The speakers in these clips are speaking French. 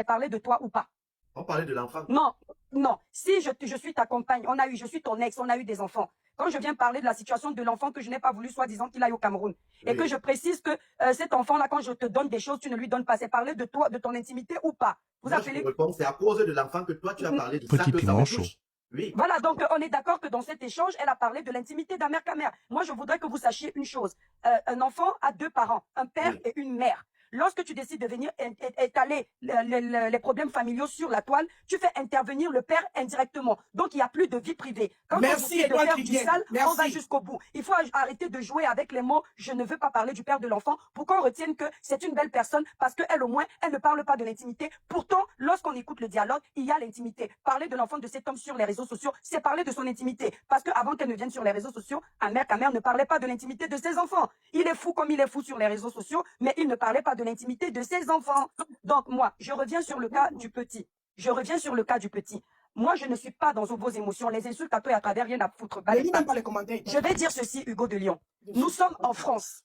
j'ai parlé de toi ou pas? On parlait de l'enfant. Non, non. Si je suis ta compagne, je suis ton ex, on a eu des enfants. Quand je viens parler de la situation de l'enfant que je n'ai pas voulu, soi-disant qu'il aille au Cameroun, et que je précise que cet enfant-là, quand je te donne des choses, tu ne lui donnes pas. C'est parler de toi, de ton intimité ou pas? Vous appelez... C'est à cause de l'enfant que toi, tu as parlé de ça Petit que ça me piment chaud. touche. Oui. Voilà, donc on est d'accord que dans cet échange, elle a parlé de l'intimité d'Amer Kamer. Moi, je voudrais que vous sachiez une chose. Un enfant a deux parents, un père et une mère. Lorsque tu décides de venir étaler les problèmes familiaux sur la toile, tu fais intervenir le père indirectement. Donc, il n'y a plus de vie privée. Quand Merci, on décide de faire du sale, merci. on va jusqu'au bout. Il faut arrêter de jouer avec les mots « je ne veux pas parler du père de l'enfant » pour qu'on retienne que c'est une belle personne parce qu'elle, au moins, elle ne parle pas de l'intimité. Pourtant, lorsqu'on écoute le dialogue, il y a l'intimité. Parler de l'enfant de cet homme sur les réseaux sociaux, c'est parler de son intimité. Parce qu'avant qu'elle ne vienne sur les réseaux sociaux, Amer Kamer ne parlait pas de l'intimité de ses enfants. Il est fou comme il est fou sur les réseaux sociaux, mais il ne parlait pas de l'intimité de ses enfants. Donc moi, je reviens sur le cas du petit. Moi, je ne suis pas dans vos émotions. Les insultes à toi et à travers, rien à foutre. Je vais dire ceci, Hugo de Lyon. Nous sommes en France.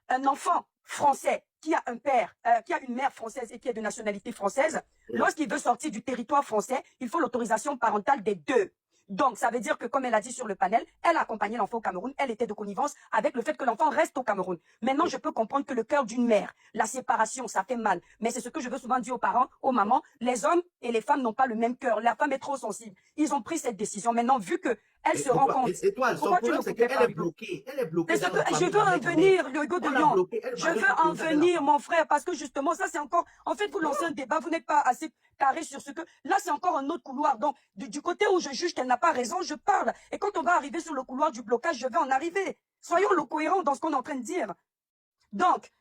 Un enfant français qui a un père, qui a une mère française et qui est de nationalité française, lorsqu'il veut sortir du territoire français, il faut l'autorisation parentale des deux. Donc, ça veut dire que, comme elle a dit sur le panel, elle a accompagné l'enfant au Cameroun, elle était de connivence avec le fait que l'enfant reste au Cameroun. Maintenant, je peux comprendre que le cœur d'une mère, la séparation, ça fait mal. Mais c'est ce que je veux souvent dire aux parents, aux mamans, les hommes et les femmes n'ont pas le même cœur. La femme est trop sensible. Ils ont pris cette décision. Maintenant, vu que elle se rend compte... Son problème, c'est qu'elle est bloquée. Elle est bloquée. Je veux en venir, le Hugo de Lyon. Je veux en venir, mon frère, parce que justement, ça c'est encore... En fait, vous lancez un débat, vous n'êtes pas assez carré sur ce que... Là, c'est encore un autre couloir. Donc, du côté où je juge qu'elle n'a pas raison, je parle. Et quand on va arriver sur le couloir du blocage, je vais en arriver. Soyons cohérents dans ce qu'on est en train de dire. Donc,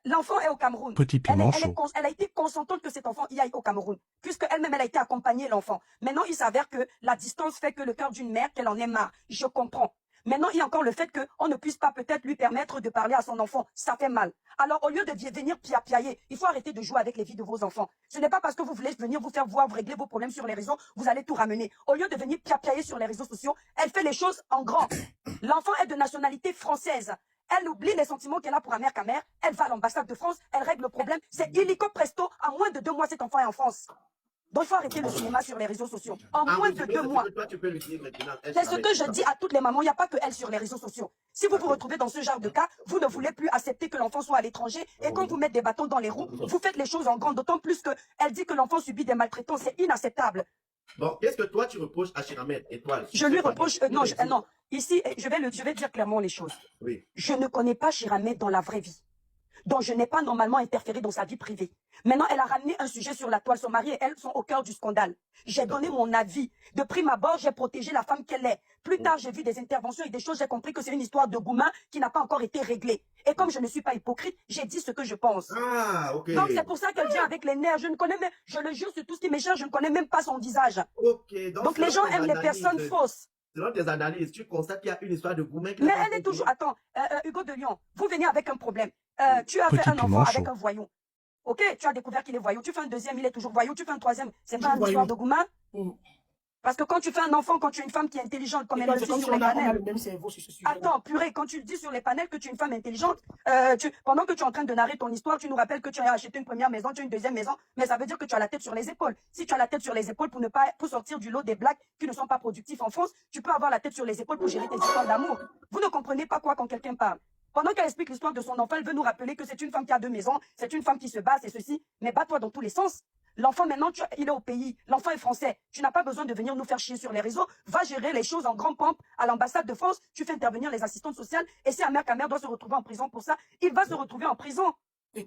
l'enfant est au Cameroun. Petit piment chaud. Elle a été consentante que cet enfant y aille au Cameroun, puisque elle-même, elle a été accompagnée l'enfant. Maintenant, il s'avère que la distance fait que le cœur d'une mère, qu'elle en ait marre. Je comprends. Maintenant, il y a encore le fait qu'on ne puisse pas peut-être lui permettre de parler à son enfant. Ça fait mal. Alors, au lieu de venir piapiailler, il faut arrêter de jouer avec les vies de vos enfants. Ce n'est pas parce que vous voulez venir vous faire voir, vous régler vos problèmes sur les réseaux, vous allez tout ramener. Au lieu de venir piapiailler sur les réseaux sociaux, elle fait les choses en grand. L'enfant est de nationalité française. Elle oublie les sentiments qu'elle a pour Amer Kamer. Elle va à l'ambassade de France, elle règle le problème. C'est illico presto. En moins de 2 mois, cet enfant est en France. Donc, il faut arrêter le cinéma sur les réseaux sociaux. En moins de 2 mois. C'est ce que je dis à toutes les mamans. Il n'y a pas que elle sur les réseaux sociaux. Si vous vous retrouvez dans ce genre de cas, vous ne voulez plus accepter que l'enfant soit à l'étranger. Et quand vous mettez des bâtons dans les roues, vous faites les choses en grand. D'autant plus qu'elle dit que l'enfant subit des maltraitances. C'est inacceptable. Bon, qu'est-ce que toi tu reproches à Chiramed, Étoile? Je lui reproche... non, non. Ici, je vais dire clairement les choses. Oui. Je ne connais pas Chiramed dans la vraie vie. Donc, je n'ai pas normalement interféré dans sa vie privée. Maintenant, elle a ramené un sujet sur la toile. Son mari et elle sont au cœur du scandale. J'ai donné mon avis. De prime abord, j'ai protégé la femme qu'elle est. Plus tard, j'ai vu des interventions et des choses. J'ai compris que c'est une histoire de Gouma qui n'a pas encore été réglée. Et comme je ne suis pas hypocrite, j'ai dit ce que je pense. Ah, ok. Donc, c'est pour ça qu'elle vient avec les nerfs. Je ne connais même, je le jure sur tout ce qui m'échappe, je ne connais même pas son visage. Ok. Donc les gens aiment les personnes fausses. Selon tes analyses, tu constates qu'il y a une histoire de Gouma. Mais elle est toujours... Attends, Hugo de Lyon, vous venez avec un problème. Tu as fait un enfant avec un voyou. Ok, tu as découvert qu'il est voyou. Tu fais un deuxième, il est toujours voyou. Tu fais un troisième, c'est pas une histoire de Gouma. Parce que quand tu fais un enfant, quand tu es une femme qui est intelligente, comme elle le dit sur les panels. Attends, purée, quand tu dis sur les panels que tu es une femme intelligente, pendant que tu es en train de narrer ton histoire, tu nous rappelles que tu as acheté une première maison, tu as une deuxième maison, mais ça veut dire que tu as la tête sur les épaules. Si tu as la tête sur les épaules pour sortir du lot des blagues qui ne sont pas productifs en France, tu peux avoir la tête sur les épaules pour gérer tes histoires d'amour. Vous ne comprenez pas quoi quand quelqu'un parle. Pendant qu'elle explique l'histoire de son enfant, elle veut nous rappeler que c'est une femme qui a 2 maisons, c'est une femme qui se bat, c'est ceci, mais bats-toi dans tous les sens. L'enfant, maintenant, il est au pays. L'enfant est français. Tu n'as pas besoin de venir nous faire chier sur les réseaux. Va gérer les choses en grand pompe à l'ambassade de France. Tu fais intervenir les assistantes sociales. Et si Amer Kamer doit se retrouver en prison pour ça, il va se retrouver en prison.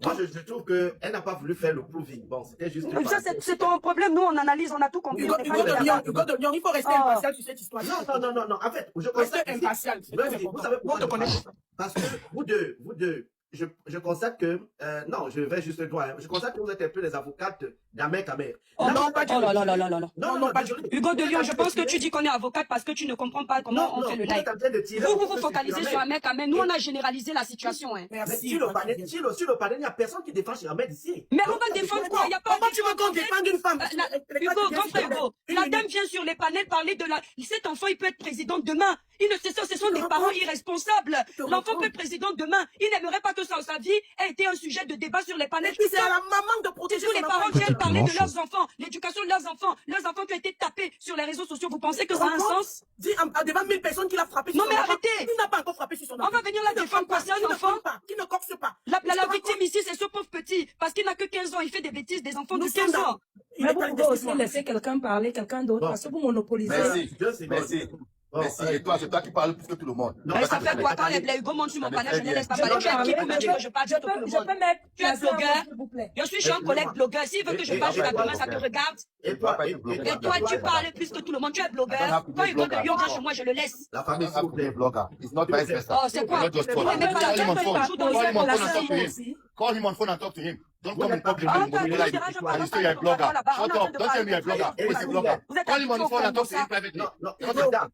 Moi, je trouve qu'elle n'a pas voulu faire le proving. Bon, c'était juste... Ça, c'est ton problème. Nous, on analyse, on a tout compris. Hugo de Lyon, il faut rester impartial sur cette histoire. Non. En fait, je constate... Restez impartial. Vous savez pourquoi? Parce que vous deux, je constate que... non, je vais juste loin. Je constate que vous êtes un peu les avocates d'Amer Kamer. Oh non, pas du tout. Non, pas du tout. Hugo de Lyon, je pense que tu dis qu'on est avocate parce que tu ne comprends pas comment on fait le live. Vous vous focalisez sur Amer Kamer. Nous, on a généralisé la situation. Merci. Sur le panel, il n'y a personne qui défend Chiramed ici. Mais on va défendre quoi? Il n'y a pas... Comment tu veux qu'on défende une femme? Hugo, grand frère Hugo, la madame vient sur les panels parler de la... Cet enfant, il peut être président demain. Il ne sait ça, ce sont des parents irresponsables. L'enfant peut être président demain. Il n'aimerait pas que sa vie ait été un sujet de débat sur les panels. C'est à la maman de protéger Tous les son parents enfant. viennent parler de leurs enfants, l'éducation de leurs enfants qui ont été tapés sur les réseaux sociaux. Vous pensez que ça a un sens? Dis devant 1000 personnes qu'il a frappé sur Non son mais enfant. arrêtez. Il n'a pas encore frappé sur son enfant. On va venir la défendre quoi? C'est un enfant qui ne coxe pas. La victime ici, c'est ce pauvre petit. Parce qu'il n'a que 15 ans. Il fait des bêtises, des enfants de Nous 15 sommes ans. Mais vous pouvez aussi laisser quelqu'un parler, quelqu'un d'autre, Bon. parce que vous monopolisez. Merci. Merci. Et toi, c'est toi qui parles plus que tout le monde. Non, Mais ça fait quoi quand attendez. les Hugo montent sur mon Ça panel, fait je ne bien. laisse pas Je parler. peux Tu es qui parler, pour me dire que je parle sur tout le je monde? peux mettre Tu es blogueur. s'il vous plaît. Je suis chez un collègue blogueur. S'il veut que je parle jusqu'à demain, ça te regarde. Et toi, Et toi, tu parles plus que tout le monde. Tu es blogueur. Quand Hugo de Lyon vient chez moi, je le laisse. La I famille, don't s'il vous have to be a plaît. blogger. It's not vice versa. Oh, c'est quoi? Not just Vous phone. n'aimez pas la Call him on tête, phone. il joue dans Call him on la phone and talk to série him. aussi. Call him on phone and talk to him. Don't come and talk to me. Ah, You're attends, like, je and you say you're a blogger. Shut up. Don't tell me you're a blogger. Who is a blogger? Vous êtes Call him on the phone and talk to him privately. Non, non, attends.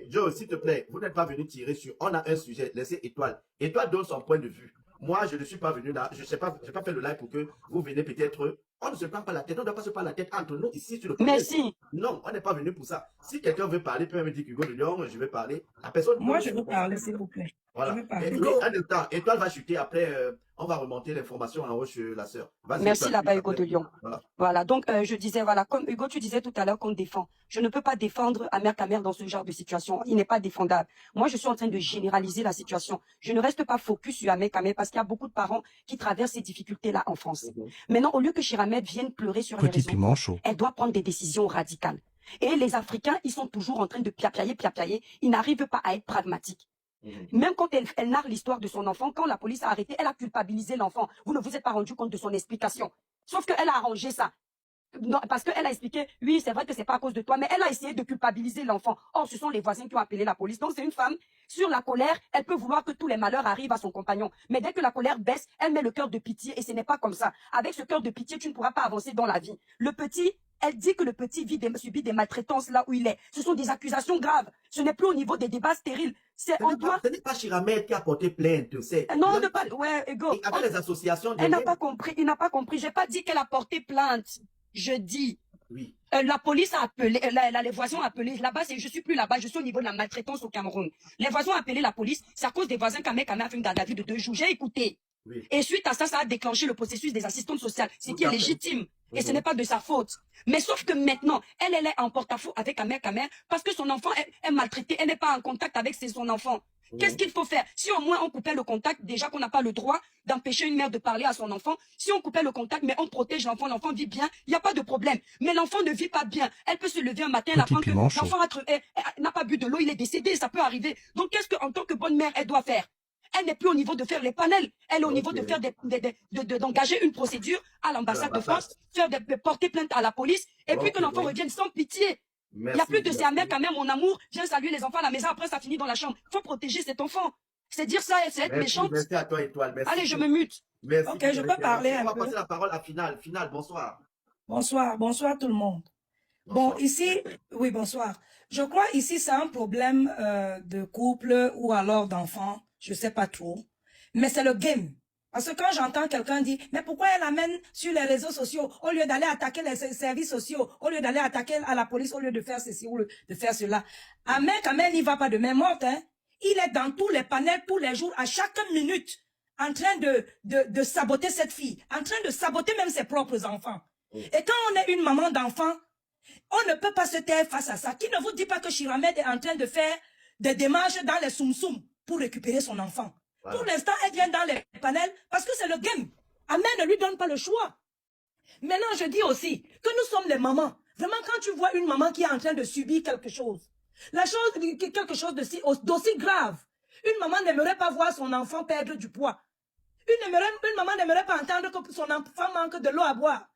Joe, s'il te plaît, vous n'êtes pas venu tirer sur. On a un sujet, laissez Étoile. Étoile donne son point de vue. Moi, je ne suis pas venu là. Je sais pas, j'ai pas fait le live pour que vous venez peut-être. On ne se prend pas la tête. On ne doit pas se prendre la tête entre nous ici sur le panel. Merci. Non, on n'est pas venu pour ça. Si quelqu'un veut parler, peut me dire Hugo de Lyon, je vais parler. La personne. Moi, je veux parler, s'il vous plaît. Voilà. Je veux parler. Et, un instant, Étoile va chuter. Après, on va remonter l'information en haut sur la sœur. Vas-y, Merci Étoile, là-bas, s'il te Hugo de plaît. Lyon. Voilà. Voilà, donc je disais, voilà, comme Hugo, tu disais tout à l'heure qu'on défend. Je ne peux pas défendre Amer Kamer dans ce genre de situation. Il n'est pas défendable. Moi, je suis en train de généraliser la situation. Je ne reste pas focus sur Amer Kamer parce qu'il y a beaucoup de parents qui traversent ces difficultés-là en France. Maintenant, au lieu que Chiramed vienne pleurer sur les Petit réseaux, piment chaud. elle doit prendre des décisions radicales. Et les Africains, ils sont toujours en train de piapiailler. Ils n'arrivent pas à être pragmatiques. Même quand elle narre l'histoire de son enfant, quand la police a arrêté, elle a culpabilisé l'enfant. Vous ne vous êtes pas rendu compte de son explication. Sauf qu'elle a arrangé ça. Non, parce qu'elle a expliqué, oui, c'est vrai que c'est pas à cause de toi, mais elle a essayé de culpabiliser l'enfant. Or, ce sont les voisins qui ont appelé la police. Donc, c'est une femme, sur la colère, elle peut vouloir que tous les malheurs arrivent à son compagnon. Mais dès que la colère baisse, elle met le cœur de pitié et ce n'est pas comme ça. Avec ce cœur de pitié, tu ne pourras pas avancer dans la vie. Le petit, elle dit que le petit subit des maltraitances là où il est. Ce sont des accusations graves. Ce n'est plus au niveau des débats stériles. C'est Ce on n'est doit... pas, ce n'est pas Chiramed qui a porté plainte. Non, ne pas... Ouais, Hugo. Et avec les associations. Elle n'a pas compris. Il n'a pas compris. J'ai pas dit qu'elle a porté plainte. Je dis... Oui. La police a appelé, les voisins ont appelé. Là-bas, je suis plus là-bas, je suis au niveau de la maltraitance au Cameroun. Les voisins ont appelé la police. C'est à cause des voisins qu'Amer a fait une garde à vue de 2 jours. J'ai écouté. Oui. Et suite à ça, ça a déclenché le processus des assistantes sociales, ce Tout qui est à fait. légitime. Et ce n'est pas de sa faute. Mais sauf que maintenant, elle est en porte-à-faux avec Amer parce que son enfant est maltraité. Elle n'est pas en contact avec son enfant. Qu'est-ce qu'il faut faire? Si au moins on coupait le contact, déjà qu'on n'a pas le droit d'empêcher une mère de parler à son enfant, si on coupait le contact, mais on protège l'enfant vit bien, il n'y a pas de problème. Mais l'enfant ne vit pas bien. Elle peut se lever un matin, elle Petit apprend que piment chaud. l'enfant n'a pas bu de l'eau, il est décédé, ça peut arriver. Donc qu'est-ce qu'en tant que bonne mère, elle doit faire? Elle n'est plus au niveau de faire les panels. Elle est au niveau de faire d'engager une procédure à l'ambassade de France, de porter plainte à la police, et puis que l'enfant revienne sans pitié. Il n'y a plus de ces Amer Kamer, mon amour, viens saluer les enfants à la maison, après ça finit dans la chambre. Il faut protéger cet enfant. C'est dire ça, c'est être méchante. Merci à toi, Étoile. Merci. Allez, je me mute. Merci. Ok, je peux parler un On va peu. passer la parole à Finale. Finale, bonsoir. Bonsoir tout le monde. Bon, ici, oui, bonsoir. Je crois ici, c'est un problème de couple ou alors d'enfant, je sais pas trop. Mais c'est le game. Parce que quand j'entends quelqu'un dire, mais pourquoi elle amène sur les réseaux sociaux, au lieu d'aller attaquer les services sociaux, au lieu d'aller attaquer à la police, au lieu de faire ceci ou de faire cela. Amen, quand même, il va pas de main morte, hein. Il est dans tous les panels, tous les jours, à chaque minute, en train de saboter cette fille, en train de saboter même ses propres enfants. Et quand on est une maman d'enfant, on ne peut pas se taire face à ça. Qui ne vous dit pas que Chiramed est en train de faire des démarches dans les soum-soum pour récupérer son enfant? Voilà. Pour l'instant, elle vient dans les panels parce que c'est le game. Amen ne lui donne pas le choix. Maintenant, je dis aussi que nous sommes les mamans. Vraiment, quand tu vois une maman qui est en train de subir quelque chose d'aussi grave, une maman n'aimerait pas voir son enfant perdre du poids. Une maman n'aimerait pas entendre que son enfant manque de l'eau à boire.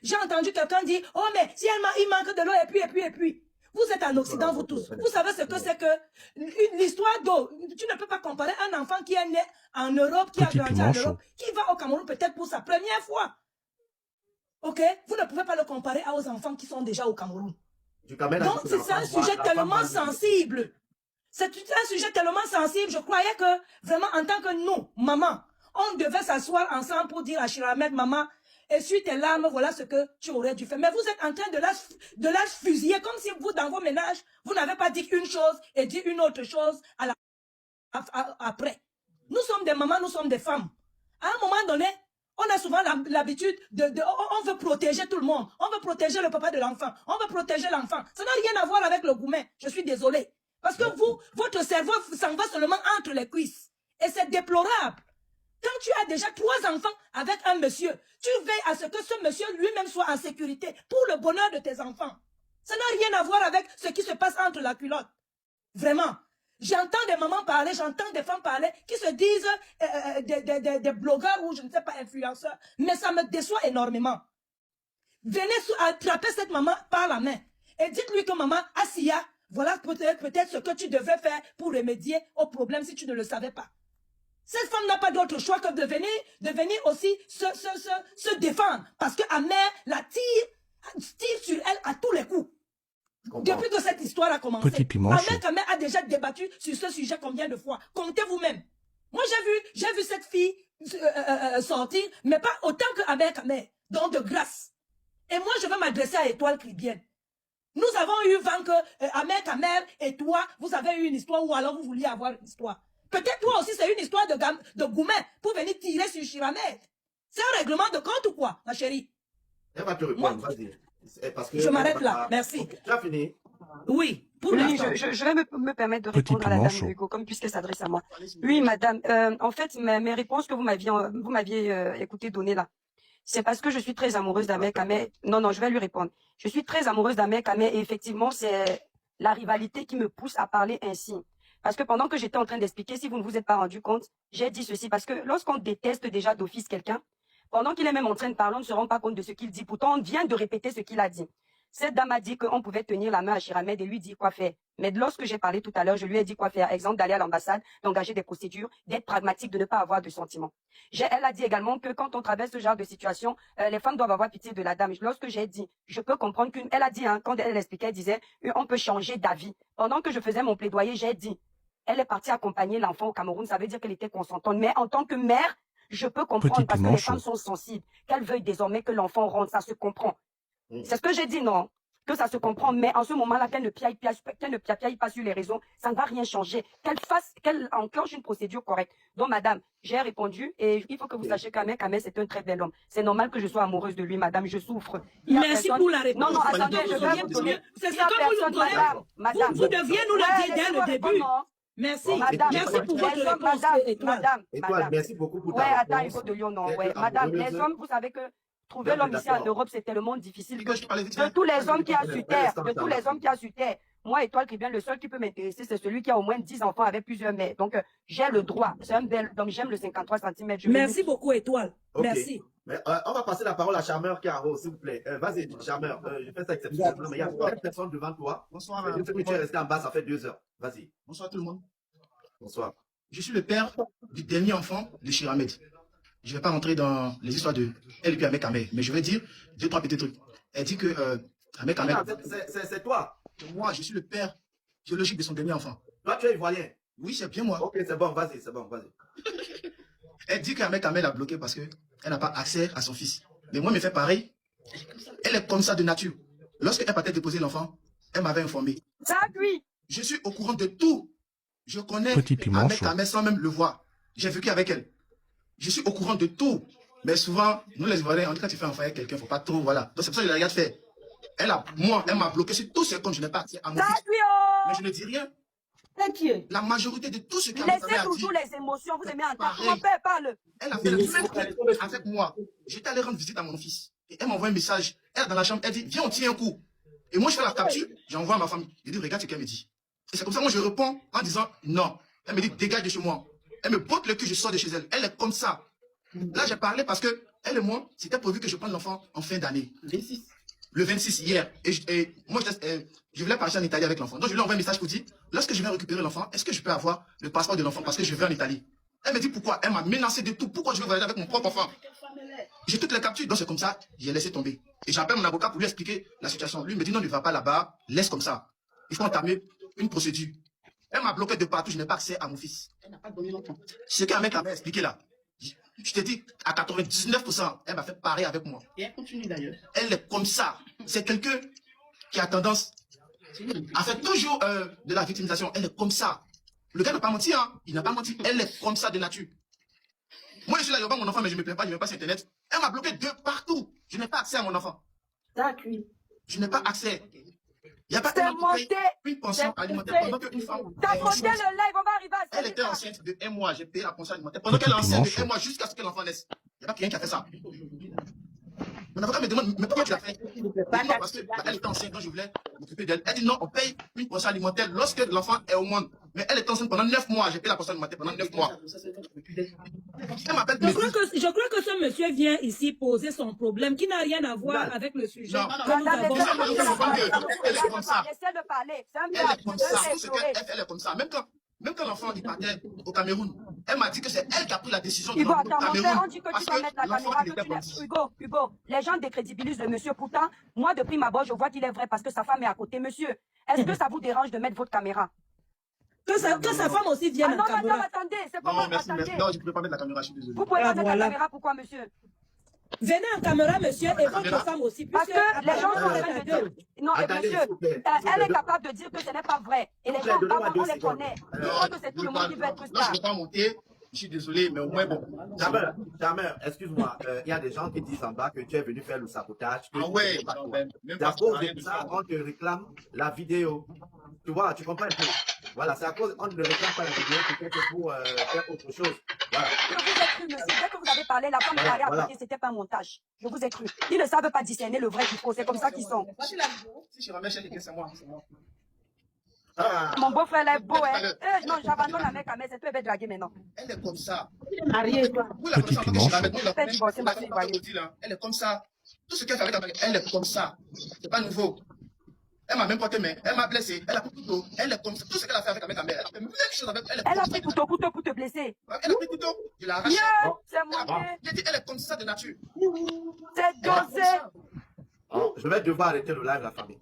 J'ai entendu quelqu'un dire, oh mais si il manque de l'eau et puis. Vous êtes en Occident, vous tous. Vous savez ce que c'est que l'histoire d'eau. Tu ne peux pas comparer un enfant qui est né en Europe, qui a grandi en Europe, qui va au Cameroun peut-être pour sa première fois. Ok? Vous ne pouvez pas le comparer aux enfants qui sont déjà au Cameroun. Donc c'est un sujet tellement sensible. C'est un sujet tellement sensible. Je croyais que vraiment en tant que nous, maman, on devait s'asseoir ensemble pour dire à Chiramed, maman, essuie tes larmes, voilà ce que tu aurais dû faire. Mais vous êtes en train de la fusiller comme si vous, dans vos ménages, vous n'avez pas dit une chose et dit une autre chose après. Nous sommes des mamans, nous sommes des femmes. À un moment donné, on a souvent l'habitude on veut protéger tout le monde. On veut protéger le papa de l'enfant. On veut protéger l'enfant. Ça n'a rien à voir avec le gourmet. Je suis désolée. Parce que vous, votre cerveau s'en va seulement entre les cuisses. Et c'est déplorable. Quand tu as déjà 3 enfants avec un monsieur, tu veilles à ce que ce monsieur lui-même soit en sécurité pour le bonheur de tes enfants. Ça n'a rien à voir avec ce qui se passe entre la culotte. Vraiment. J'entends des mamans parler, j'entends des femmes parler qui se disent des blogueurs ou je ne sais pas, influenceurs. Mais ça me déçoit énormément. Venez attraper cette maman par la main et dites-lui que maman, Assia, voilà peut-être ce que tu devrais faire pour remédier au problème si tu ne le savais pas. Cette femme n'a pas d'autre choix que de venir aussi se défendre. Parce que Ahmed la tire sur elle à tous les coups. Depuis que cette histoire a commencé, Ahmed a déjà débattu sur ce sujet combien de fois. Comptez vous-même. Moi, j'ai vu cette fille sortir, mais pas autant que Ahmed, donc de grâce. Et moi, je veux m'adresser à Étoile Cribienne. Nous avons eu vent que Ahmed et toi, vous avez eu une histoire ou alors vous vouliez avoir une histoire. Peut-être toi aussi, c'est une histoire de gourmet pour venir tirer sur Chiramed. C'est un règlement de compte ou quoi, ma chérie? Elle va te répondre, vas-y. Je m'arrête là, merci. Okay. Tu as fini? Oui, pour oui, je vais me permettre de répondre à la dame Hugo, comme puisqu'elle s'adresse à moi. Oui, madame, en fait, mes réponses que vous m'aviez écouté donner là, c'est parce que je suis très amoureuse d'Ahmed Kameh. Non, je vais lui répondre. Je suis très amoureuse d'Ahmed Kameh et effectivement, c'est la rivalité qui me pousse à parler ainsi. Parce que pendant que j'étais en train d'expliquer, si vous ne vous êtes pas rendu compte, j'ai dit ceci. Parce que lorsqu'on déteste déjà d'office quelqu'un, pendant qu'il est même en train de parler, on ne se rend pas compte de ce qu'il dit. Pourtant, on vient de répéter ce qu'il a dit. Cette dame a dit qu'on pouvait tenir la main à Chiramed et lui dire quoi faire. Mais lorsque j'ai parlé tout à l'heure, je lui ai dit quoi faire. Exemple, d'aller à l'ambassade, d'engager des procédures, d'être pragmatique, de ne pas avoir de sentiments. Elle a dit également que quand on traverse ce genre de situation, les femmes doivent avoir pitié de la dame. Lorsque j'ai dit, je peux comprendre elle a dit, hein, quand elle expliquait, elle disait, on peut changer d'avis. Pendant que je faisais mon plaidoyer, j'ai dit, elle est partie accompagner l'enfant au Cameroun. Ça veut dire qu'elle était consentante. Mais en tant que mère, je peux comprendre parce que les femmes sont sensibles. Qu'elles veuillent désormais que l'enfant rentre, ça se comprend. C'est ce que j'ai dit, non? Que ça se comprend, mais en ce moment-là, qu'elle ne piaille pas sur les réseaux, ça ne va rien changer. Qu'elle enclenche une procédure correcte. Donc, madame, j'ai répondu et il faut que vous sachiez qu'Ahmed Kameh, c'est un très bel homme. C'est normal que je sois amoureuse de lui, madame, je souffre. Merci pour la réponse. Non, attendez, je vais vous donner. C'est ça que vous nous donnez. Vous deviez nous le dire dès le début. Merci. Madame, merci pour votre réponse, Madame, merci beaucoup pour ta réponse. réponse. Attends, il faut de Lyon, non. Ouais, madame, les hommes, vous savez que trouver l'homme ici en Europe, c'est tellement difficile que de tous les hommes qui a sur terre, moi, Étoile Cribienne, le seul qui peut m'intéresser, c'est celui qui a au moins 10 enfants avec plusieurs mères. Donc, j'ai le droit. C'est un bel homme, j'aime le 53 cm. Merci beaucoup, Étoile. Okay. Merci. Mais, on va passer la parole à Charmeur qui est en haut, s'il vous plaît. Vas-y, Charmeur, je fais ça exceptionnellement, mais il y a 3 personnes devant toi. Bonsoir. Tu es resté en bas, ça fait 2 heures. Vas-y. Bonsoir tout le monde. Bonsoir. Je suis le père du dernier enfant de Chiramed. Je ne vais pas rentrer dans les histoires de elle et puis Ahmed Kameh, mais je vais dire 2-3 petits trucs. Elle dit que Ahmed Kameh... C'est toi. Moi, je suis le père biologique de son dernier enfant. Toi, tu es ivoirien. Oui, c'est bien moi. Ok, c'est bon, vas-y, c'est bon, vas-y. Elle dit qu'Ahmed Kameh l'a bloqué parce qu'elle n'a pas accès à son fils. Mais moi, elle me fait pareil. Elle est comme ça de nature. Lorsqu'elle partait déposer l'enfant, elle m'avait informé. Ça, oui. Je suis au courant de tout. Je connais Ahmed Kameh sans même le voir. J'ai vécu avec elle. Je suis au courant de tout. Mais souvent, nous les Ivoiriens, quand tu fais un enfant avec quelqu'un, il ne faut pas trop, voilà. Donc c'est pour ça que je la regarde faire. Elle m'a bloqué sur tous ses comptes, je n'ai pas accès à mon fils. Mais je ne dis rien. La majorité de tout ce qu'elle a dit. Laissez toujours les émotions, vous aimez entendre. Mon père parle. Elle a fait le même truc avec moi. J'étais allé rendre visite à mon fils. Et elle m'envoie un message. Elle est dans la chambre, elle dit, viens, on tient un coup. Et moi, je fais la capture, j'envoie à ma famille. Je dis, regarde ce qu'elle me dit. Et c'est comme ça que moi, je réponds en disant, non. Elle me dit, dégage de chez moi. Elle me botte le cul, je sors de chez elle. Elle est comme ça. Là, j'ai parlé parce que elle et moi, c'était prévu que je prenne l'enfant en fin d'année. Le 26 hier. Et moi, je voulais partir en Italie avec l'enfant. Donc, je lui envoie un message pour dire, lorsque je vais récupérer l'enfant, est-ce que je peux avoir le passeport de l'enfant parce que je vais en Italie? Elle me dit pourquoi? Elle m'a menacé de tout. Pourquoi je vais voyager avec mon propre enfant? J'ai toutes les captures. Donc, c'est comme ça, j'ai laissé tomber. Et j'appelle mon avocat pour lui expliquer la situation. Lui me dit, non, ne va pas là-bas, laisse comme ça. Il faut entamer une procédure. Elle m'a bloqué de partout, je n'ai pas accès à mon fils. Elle n'a pas donné l'enfant. Ce qu'un mec avait expliqué là. Je t'ai dit, à 99%, elle m'a fait pareil avec moi. Et elle continue d'ailleurs. Elle est comme ça. C'est quelqu'un qui a tendance à faire toujours de la victimisation. Elle est comme ça. Le gars n'a pas menti, hein. Il n'a pas menti. Elle est comme ça de nature. Moi, je suis là, je vois mon enfant, mais je ne me plains pas, je ne vais pas sur Internet. Elle m'a bloqué de partout. Je n'ai pas accès à mon enfant. Je n'ai pas accès. Il n'y a pas C'est tellement de monté. une pension alimentaire pendant qu'une femme. T'as monté le live, on va arriver à Elle était enceinte de 1 mois. J'ai payé la pension alimentaire pendant qu'elle est enceinte de 1 mois jusqu'à ce que l'enfant naisse. Il n'y a pas quelqu'un qui a fait ça. Mon avocat me demande, mais pourquoi tu l'as fait? Je dis non, parce qu'elle était enceinte quand je voulais m'occuper d'elle. Elle dit non, on paye une pension alimentaire lorsque l'enfant est au monde. Mais elle est enceinte pendant 9 mois. J'ai payé la pension alimentaire pendant 9 mois. Elle m'appelle. Je crois que ce monsieur vient ici poser son problème qui n'a rien à voir avec le sujet. Non, que nous avons. Elle est comme ça. Essaie de parler. C'est un Elle est comme ça. peu Tout ce qu'elle fait, elle est comme ça. Même quand l'enfant il partait au Cameroun, elle m'a dit que c'est elle qui a pris la décision de Hugo, l'envoyer au attends, mon frère, Cameroun. on dit que Parce tu vas mettre la l'enfant, caméra, il que était tu comme l'aimes. Hugo, les gens décrédibilisent le monsieur. Pourtant, moi, de prime abord, je vois qu'il est vrai parce que sa femme est à côté. Monsieur, est-ce que ça vous dérange de mettre votre caméra? Que sa femme aussi vienne Ah non, en madame, caméra. attendez, c'est Non, comment merci, attendez. merci. Non, je ne peux pas mettre la caméra, je suis désolé. Vous pouvez pas mettre Voilà. la caméra, pourquoi, monsieur? Venez en caméra, monsieur, et votre femme aussi. Parce puisque que les gens sont en apparemment, train de les dire. deux. Non, et Attendez, monsieur, s'il vous plaît. elle est capable de dire que ce n'est pas vrai. Et les gens, Donnez-moi on 2 les secondes. connaît. Je crois que c'est tout le monde qui veut être Non, je star. ne peux pas monter. Je suis désolé, mais au moins, bon. Jammer, excuse-moi, il y a des gens qui disent en bas que tu es venu faire le sabotage. que Ah tu ouais, sais pas non, quoi. même pas D'abord, rien de de ça, ça. on te réclame la vidéo. Tu vois, tu comprends un peu. Voilà, c'est à cause on ne réclame pas la vidéo, peut-être pour faire autre chose. Voilà. Je vous ai cru, monsieur. Dès que vous avez parlé, la femme qui parlait à Voilà. côté, c'était pas un montage. Je vous ai cru. Ils ne savent pas discerner le vrai du faux. C'est comme ça qu'ils sont. Si je ramène chez quelqu'un, c'est moi. Ah, Mon beau-frère là est beau, hein. Eh, non, j'abandonne la mec à mec. C'est toi qui vas draguer maintenant. Elle est comme ça. Marié, toi. Vous la connaissez en tant que je la mets, vous la Faites connaissez, divorcer vous ma la fille, connaissez en tant voyez. que deal, hein. Elle est comme ça. Tout ce qu'elle fait avec elle est comme ça. C'est pas nouveau. Elle m'a même porté main, elle m'a blessé, elle a pris couteau, elle est comme ça. Tout ce qu'elle a fait avec la mère, elle a fait même chose avec elle. Elle a pris couteau pour te blesser. Elle a pris couteau, je l'ai arraché. Yeah, c'est Elle a- monté. J'ai dit, elle est comme ça de nature. C'est dosé. oh, je vais devoir arrêter le live, la famille.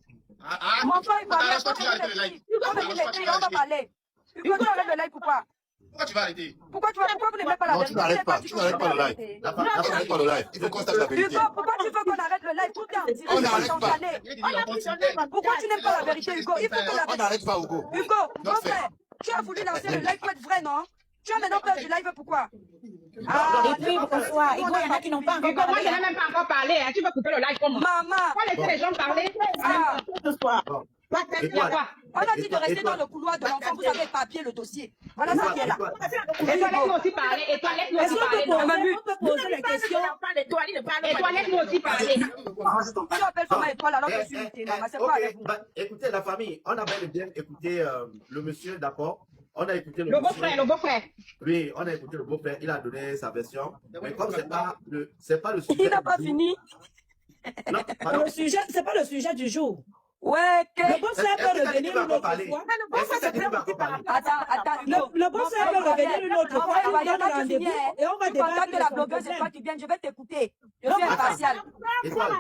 Mon frère, il parlait. Arrange-toi, tu vas arrêter le live. On va parler. Hugo, tu arrêtes le live, pourquoi? Pourquoi tu vas arrêter? Pourquoi vous n'aimez pas la Non, vérité? tu n'arrêtes pas, Du tu coup, n'arrêtes pas le live. La Tu n'arrêtes pas le live. Il faut qu'on sache la vérité. Hugo, pourquoi tu veux qu'on arrête le live? Tout est en direct. On n'arrête c'est pas. installé. Il a dit, on continue. Pourquoi tu n'aimes pas la vérité, Hugo? Il faut que la On vérité. n'arrête pas, Hugo. Hugo, mon Donc, frère, tu as voulu lancer le live pour être vrai, non? Tu as maintenant peur du live, pourquoi? Et puis, bonsoir. Hugo, il y en a qui n'ont pas encore Hugo, moi, parlé. je n'ai même pas encore parlé. Hein. Tu veux couper le live comment? Maman, Faut laisser les gens parler. ah, Ce soir. Il y a quoi? on a dit de rester dans le couloir de l'enfant. Vous avez papier le dossier. Voilà ça qui est là. Et toi, laisse-nous aussi parler. Et toi, laisse-nous Est-ce aussi qu'on peut parler. poser, on peut poser les questions? Et toi, laisse-nous aussi parler. Tu appelles sur ma étoile alors que je suis invité, maman. C'est quoi Ok, avec vous? bah, écoutez, la famille, on a bel et bien écouté le monsieur, d'accord. On a écouté Le monsieur. beau-frère, le beau-frère. Oui, on a écouté le beau-frère, il a donné sa version. Mais comme c'est pas le sujet. Il n'a pas du jour- fini. Non, pardon. Le sujet, c'est pas le sujet du jour. Ouais, que... Le beau-frère peut Est-ce que revenir tu vas une autre parler? fois. Est-ce que tu vas encore parler? Attends, Hugo. Le beau-frère peut revenir une autre fois. Il donne rendez-vous et on va Tu débattre contactes de la son blogueuse, c'est toi problème. qui viens, je vais t'écouter. Je suis impartial. Étoile,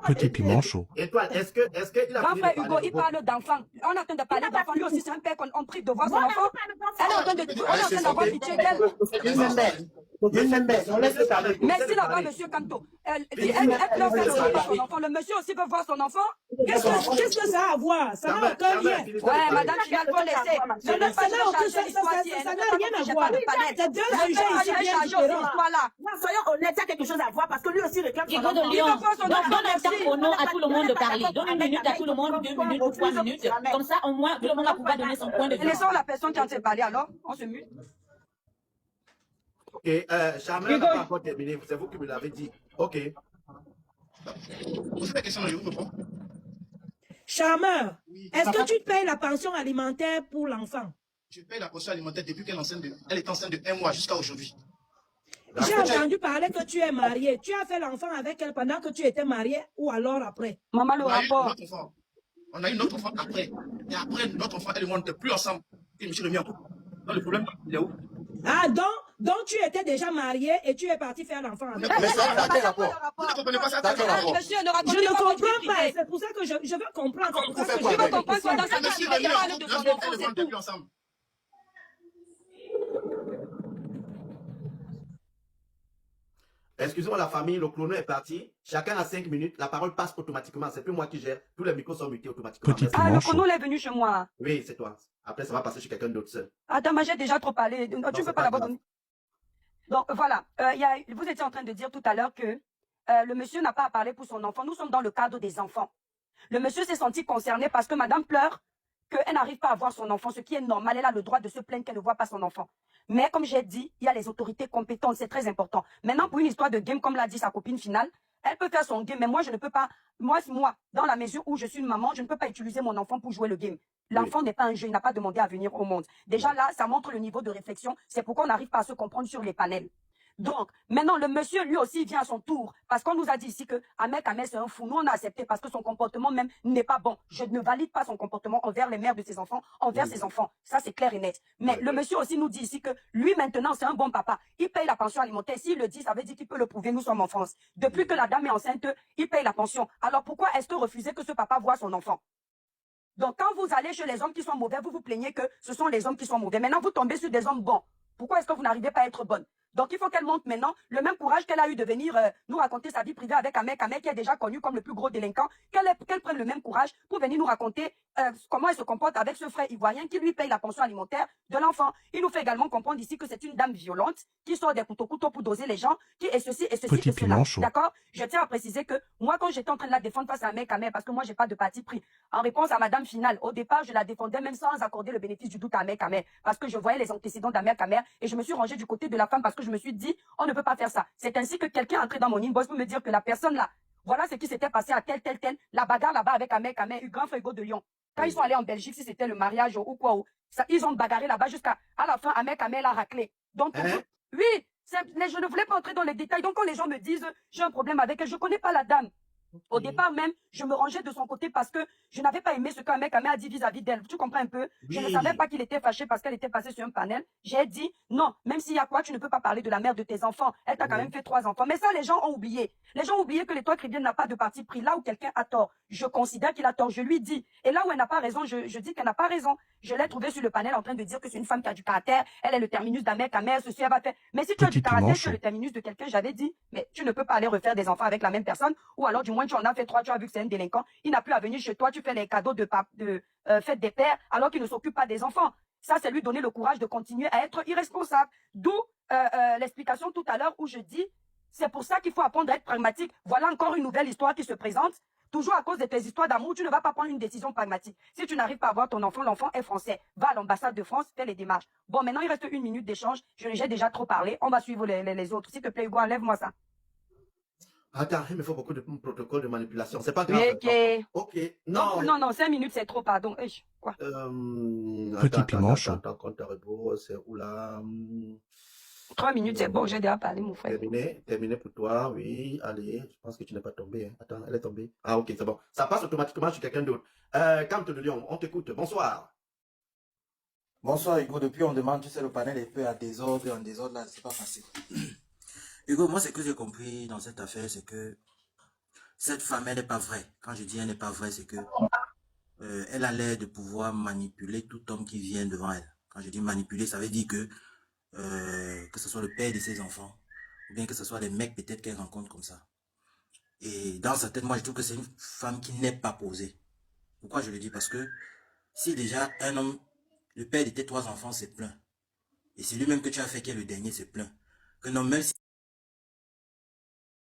Petit piment chaud. Étoile, est-ce qu'il a Grand fini frère de Hugo, parler il de parle d'enfant. On est en train de parler d'enfant. Lui aussi, c'est un père qu'on prie de voir son enfant. Elle est en train de, on est en train d'avoir pitié d'elle. On laisse le parler. Merci là-bas, monsieur Kanto. Elle peut faire son enfant. Le monsieur aussi veut voir son enfant. Qu'est-ce que ça a à voir? Ça n'a aucun lien. Ouais, madame Chinal, faut laisser. Je n'ai pas chargé l'histoire si Ça n'a rien à voir. C'est deux sujets ici bien différents. Soyons honnêtes, il y a quelque chose à voir parce que lui aussi réclame son Hugo de enfant. Lyon, veut voir son enfant, donne un merci. temps au nom à tout le monde de parler. Donne une minute à tout le monde, 2 minutes ou 3 minutes. Comme ça, au moins, tout le monde va pouvoir donner son point de vue. Laissons la personne qui est en train de parler alors. On se mute. Ok, Charmel n'a pas encore terminé, c'est vous qui me l'avez dit. Ok. Posez la question, je vous réponds. Charmeur, est-ce que tu payes la pension alimentaire pour l'enfant? Je paye la pension alimentaire depuis qu'elle est enceinte de 1 mois jusqu'à aujourd'hui. J'ai entendu parler que tu es marié. Tu as fait l'enfant avec elle pendant que tu étais marié ou alors après? Maman, le On a eu rapport. notre enfant. On a eu notre enfant après. Et après, notre enfant et moi, on n'était plus ensemble. Et je me suis remis en couple. Donc le problème, il est où? Ah, donc tu étais déjà marié et tu es parti faire l'enfant avec elle. Mais ça a quel rapport? Vous ne comprenez pas ça? T'as quel rapport? Monsieur, ne Je racontez ne pas votre comprends vie pas. privée. C'est pour ça que je veux comprendre. C'est pour ça que Vous je faites veux quoi des questions. dans sa Je me suis vie privée, remis en parle de couple. son Elle enfant, et c'est moi, on n'était tout. plus ensemble. Excusez-moi la famille, le chrono est parti. Chacun a 5 minutes. La parole passe automatiquement. C'est plus moi qui gère. Tous les micros sont mutés automatiquement. Petit Merci. Ah, le piment chaud. chrono est venu chez moi. Oui, c'est toi. Après, ça va passer chez quelqu'un d'autre seul. Attends, j'ai déjà trop parlé. Tu ne Non, peux c'est pas pas d'abord grave. donner. Donc voilà, vous étiez en train de dire tout à l'heure que le monsieur n'a pas à parler pour son enfant. Nous sommes dans le cadre des enfants. Le monsieur s'est senti concerné parce que madame pleure qu'elle n'arrive pas à voir son enfant, ce qui est normal. Elle a le droit de se plaindre qu'elle ne voit pas son enfant. Mais comme j'ai dit, il y a les autorités compétentes, c'est très important. Maintenant, pour une histoire de game, comme l'a dit sa copine finale, elle peut faire son game, mais moi, je ne peux pas. Moi, dans la mesure où je suis une maman, je ne peux pas utiliser mon enfant pour jouer le game. L'enfant n'est pas un jeu, il n'a pas demandé à venir au monde. Déjà là, ça montre le niveau de réflexion. C'est pourquoi on n'arrive pas à se comprendre sur les panels. Donc, maintenant, le monsieur, lui aussi, vient à son tour. Parce qu'on nous a dit ici que Ahmed Kamel, c'est un fou. Nous, on a accepté parce que son comportement même n'est pas bon. Je ne valide pas son comportement envers les mères de ses enfants, envers ses enfants. Ça, c'est clair et net. Mais le monsieur aussi nous dit ici que lui, maintenant, c'est un bon papa. Il paye la pension alimentaire. S'il le dit, ça veut dire qu'il peut le prouver. Nous sommes en France. Depuis que la dame est enceinte, il paye la pension. Alors, pourquoi est-ce que refuser que ce papa voit son enfant? Donc, quand vous allez chez les hommes qui sont mauvais, vous vous plaignez que ce sont les hommes qui sont mauvais. Maintenant, vous tombez sur des hommes bons. Pourquoi est-ce que vous n'arrivez pas à être bonne? Donc, il faut qu'elle montre maintenant le même courage qu'elle a eu de venir nous raconter sa vie privée avec un mec qui est déjà connu comme le plus gros délinquant, qu'elle prenne le même courage pour venir nous raconter comment elle se comporte avec ce frère ivoirien qui lui paye la pension alimentaire de l'enfant. Il nous fait également comprendre ici que c'est une dame violente qui sort des couteaux pour doser les gens, qui est ceci et ceci Petit et cela. piment chaud. D'accord? Je tiens à préciser que moi, quand j'étais en train de la défendre face à un mec, parce que moi, j'ai pas de parti pris, en réponse à madame finale, au départ, je la défendais même sans accorder le bénéfice du doute à Ahmed Kamer, parce que je voyais les antécédents d'Ahmed Kamer et je me suis rangée du côté de la femme parce que je me suis dit, on ne peut pas faire ça. C'est ainsi que quelqu'un est entré dans mon inbox pour me dire que la personne là, voilà ce qui s'était passé à tel, la bagarre là-bas avec Ahmed Kamer, eu grand frigo de Lyon. Quand ils sont allés en Belgique, si c'était le mariage ou quoi, ils ont bagarré là-bas jusqu'à la fin, Ahmed Kamer l'a raclé. Donc, oui, je ne voulais pas entrer dans les détails. Donc, quand les gens me disent, j'ai un problème avec elle, je ne connais pas la dame. Au départ même, je me rangeais de son côté parce que je n'avais pas aimé ce qu'un mec a dit vis-à-vis d'elle. Tu comprends un peu? Je ne savais pas qu'il était fâché parce qu'elle était passée sur un panel. J'ai dit, non, même s'il y a quoi, tu ne peux pas parler de la mère de tes enfants. Elle t'a quand même fait 3 enfants. Mais ça, les gens ont oublié. Les gens ont oublié que l'étoile chrétienne n'a pas de parti pris. Là où quelqu'un a tort, je considère qu'il a tort. Je lui dis. Et là où elle n'a pas raison, je dis qu'elle n'a pas raison. Je l'ai trouvée sur le panel en train de dire que c'est une femme qui a du caractère. Elle est le terminus d'un mec, ceci, elle va faire. Mais si tu as du caractère, tu es le terminus de quelqu'un, j'avais dit, mais tu ne peux pas aller refaire des enfants avec la même personne. Ou alors, du moins, tu en as fait 3, tu as vu que c'est un délinquant. Il n'a plus à venir chez toi, tu fais les cadeaux de fête des pères, alors qu'il ne s'occupe pas des enfants. Ça, c'est lui donner le courage de continuer à être irresponsable. D'où l'explication tout à l'heure où je dis, c'est pour ça qu'il faut apprendre à être pragmatique. Voilà encore une nouvelle histoire qui se présente. Toujours à cause de tes histoires d'amour, tu ne vas pas prendre une décision pragmatique. Si tu n'arrives pas à voir ton enfant, l'enfant est français. Va à l'ambassade de France, fais les démarches. Bon, maintenant, il reste 1 minute d'échange. J'ai déjà trop parlé. On va suivre les autres. S'il te plaît, Hugo, enlève-moi ça. Attends, il me faut beaucoup de protocoles de manipulation. C'est pas grave. Ok. Ok. Non. Non, 5 minutes, c'est trop, pardon. Quoi? Petit piment chaud. Attends, compte à rebours, c'est où là? 3 minutes, c'est bon, j'ai déjà parlé, mon frère. Terminé pour toi, oui. Allez, je pense que tu n'es pas tombé. Hein. Attends, elle est tombée. Ah, ok, c'est bon. Ça passe automatiquement sur quelqu'un d'autre. Camte de Lyon, on t'écoute. Bonsoir. Bonsoir Hugo, depuis on demande, tu sais, le panel est peu en désordre là, c'est pas facile. Hugo, moi ce que j'ai compris dans cette affaire, c'est que cette femme, elle n'est pas vraie. Quand je dis elle n'est pas vraie, c'est que elle a l'air de pouvoir manipuler tout homme qui vient devant elle. Quand je dis manipuler, ça veut dire que ce soit le père de ses enfants, ou bien que ce soit les mecs peut-être qu'elle rencontre comme ça. Et dans sa tête, moi je trouve que c'est une femme qui n'est pas posée. Pourquoi je le dis? Parce que si déjà un homme, le père de tes 3 enfants, c'est plein, et c'est lui-même que tu as fait qui est le dernier, c'est plein, que non, même si